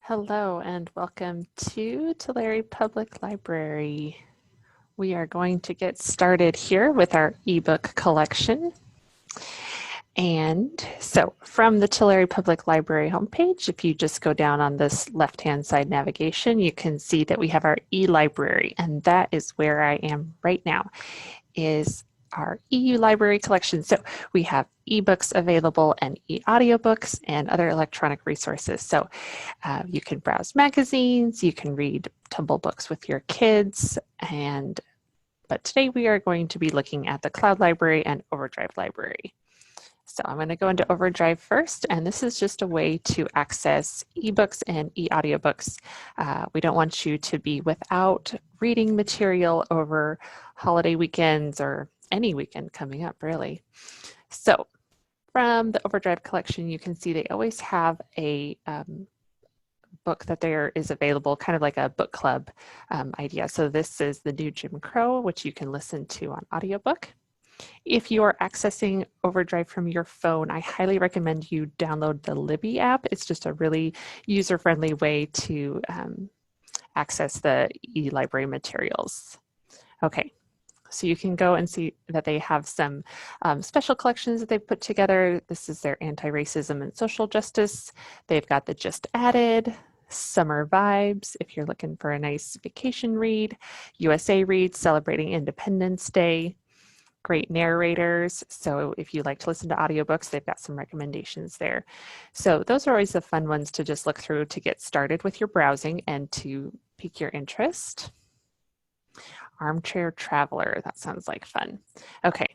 Hello and welcome to Tulare Public Library. We are going to get started here with our ebook collection. And so from the Tulare Public Library homepage, if you just go down on this left-hand side navigation, you can see that we have our e-library, and that is where I am right now, is our EU library collection. So we have ebooks available and e-audiobooks and other electronic resources. So you can browse magazines, you can read tumble books with your kids, but today we are going to be looking at the Cloud Library and Overdrive Library. So I'm going to go into Overdrive first, and this is just a way to access ebooks and e-audiobooks. We don't want you to be without reading material over holiday weekends or any weekend coming up, really. So from the Overdrive collection, you can see they always have a book that there is available, kind of like a book club idea. So this is The New Jim Crow, which you can listen to on audiobook. If you are accessing Overdrive from your phone, I highly recommend you download the Libby app. It's just a really user-friendly way to access the e-library materials. Okay, so you can go and see that they have some special collections that they've put together. This is their anti-racism and social justice. They've got the Just Added, Summer Vibes, if you're looking for a nice vacation read, USA Reads celebrating Independence Day, great narrators. So if you like to listen to audiobooks, they've got some recommendations there. So those are always the fun ones to just look through to get started with your browsing and to pique your interest. Armchair Traveler, that sounds like fun. Okay,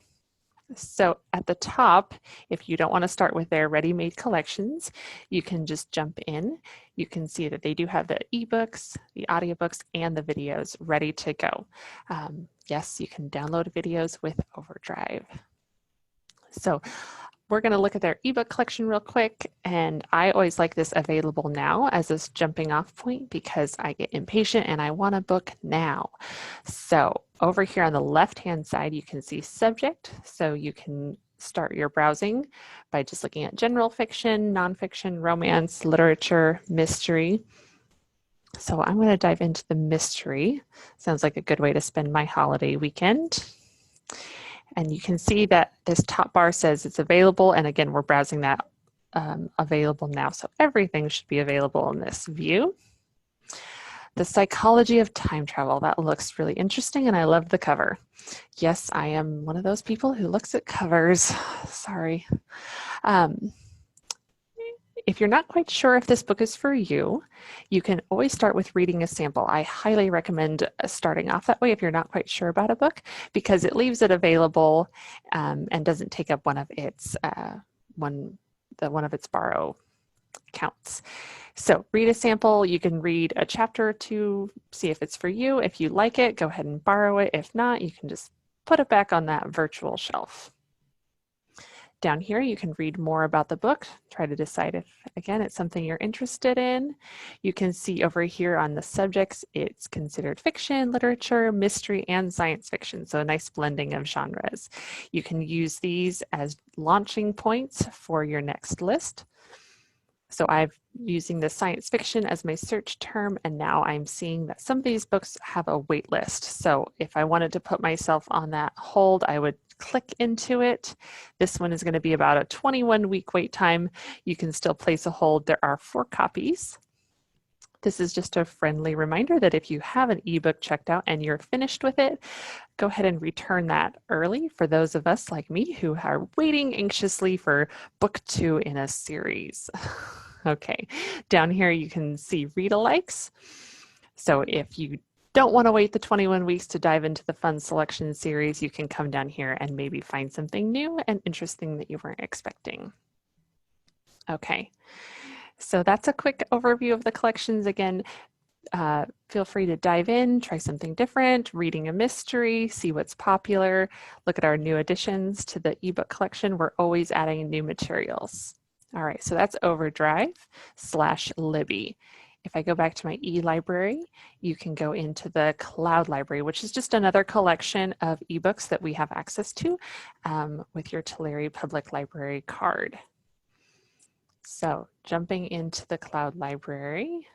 so at the top, if you don't want to start with their ready-made collections, you can just jump in. You can see that they do have the ebooks, the audiobooks, and the videos ready to go. Yes, you can download videos with Overdrive. So we're going to look at their ebook collection real quick, and I always like this available now as this jumping off point because I get impatient and I want a book now. So over here on the left-hand side, you can see subject. So you can start your browsing by just looking at general fiction, nonfiction, romance, literature, mystery. So I'm going to dive into the mystery. Sounds like a good way to spend my holiday weekend. And you can see that this top bar says it's available. And again, we're browsing that available now. So everything should be available in this view. The Psychology of Time Travel. That looks really interesting, and I love the cover. Yes, I am one of those people who looks at covers. Sorry. If you're not quite sure if this book is for you, you can always start with reading a sample. I highly recommend starting off that way if you're not quite sure about a book, because it leaves it available and doesn't take up one of its borrow counts. So read a sample. You can read a chapter or two, see if it's for you. If you like it, go ahead and borrow it. If not, you can just put it back on that virtual shelf. Down here, you can read more about the book, try to decide if, again, it's something you're interested in. You can see over here on the subjects, it's considered fiction, literature, mystery, and science fiction. So a nice blending of genres. You can use these as launching points for your next list. So I'm using the science fiction as my search term, and now I'm seeing that some of these books have a wait list. So if I wanted to put myself on that hold, I would click into it. This one is going to be about a 21-week wait time. You can still place a hold. There are 4 copies. This is just a friendly reminder that if you have an ebook checked out and you're finished with it, go ahead and return that early for those of us like me who are waiting anxiously for book 2 in a series. Okay, down here you can see read-alikes. So if you don't want to wait the 21 weeks to dive into the fun selection series, you can come down here and maybe find something new and interesting that you weren't expecting. Okay, so that's a quick overview of the collections. Again, feel free to dive in, try something different, reading a mystery, see what's popular, look at our new additions to the ebook collection. We're always adding new materials. All right, so that's Overdrive/Libby. If I go back to my e-library, you can go into the Cloud Library, which is just another collection of ebooks that we have access to with your Tulare Public Library card. So jumping into the Cloud Library,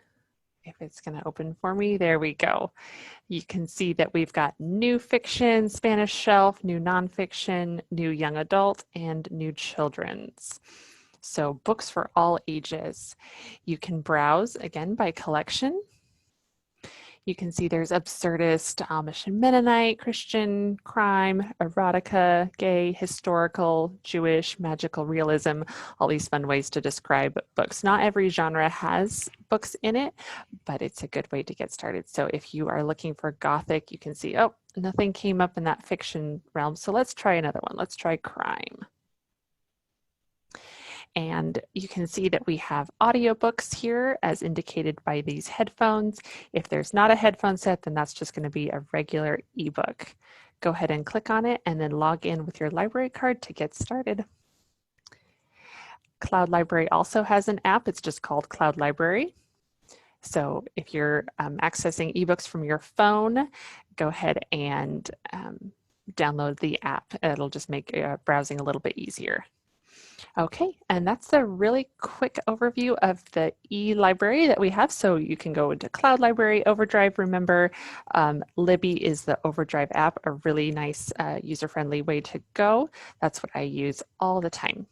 if it's going to open for me. There we go. You can see that we've got new fiction, Spanish shelf, new nonfiction, new young adult, and new children's. So books for all ages. You can browse again by collection. You can see there's absurdist, Amish and Mennonite, Christian, crime, erotica, gay, historical, Jewish, magical realism, all these fun ways to describe books. Not every genre has books in it, but it's a good way to get started. So if you are looking for Gothic, you can see, oh, nothing came up in that fiction realm. So let's try another one. Let's try crime. And you can see that we have audiobooks here as indicated by these headphones. If there's not a headphone set, then that's just going to be a regular ebook. Go ahead and click on it and then log in with your library card to get started. Cloud Library also has an app. It's just called Cloud Library. So if you're accessing ebooks from your phone, go ahead and download the app. It'll just make browsing a little bit easier. Okay, and that's a really quick overview of the e-library that we have. So you can go into Cloud Library, Overdrive. Remember, Libby is the Overdrive app, a really nice user-friendly way to go. That's what I use all the time.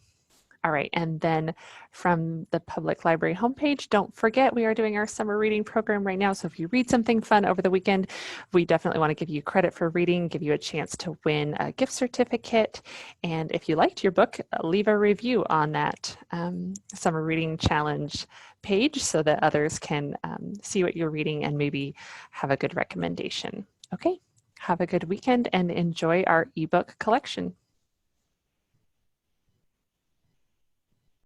All right, and then from the public library homepage, don't forget we are doing our summer reading program right now. So if you read something fun over the weekend, we definitely want to give you credit for reading, give you a chance to win a gift certificate. And if you liked your book, leave a review on that summer reading challenge page so that others can see what you're reading and maybe have a good recommendation. Okay, have a good weekend and enjoy our ebook collection.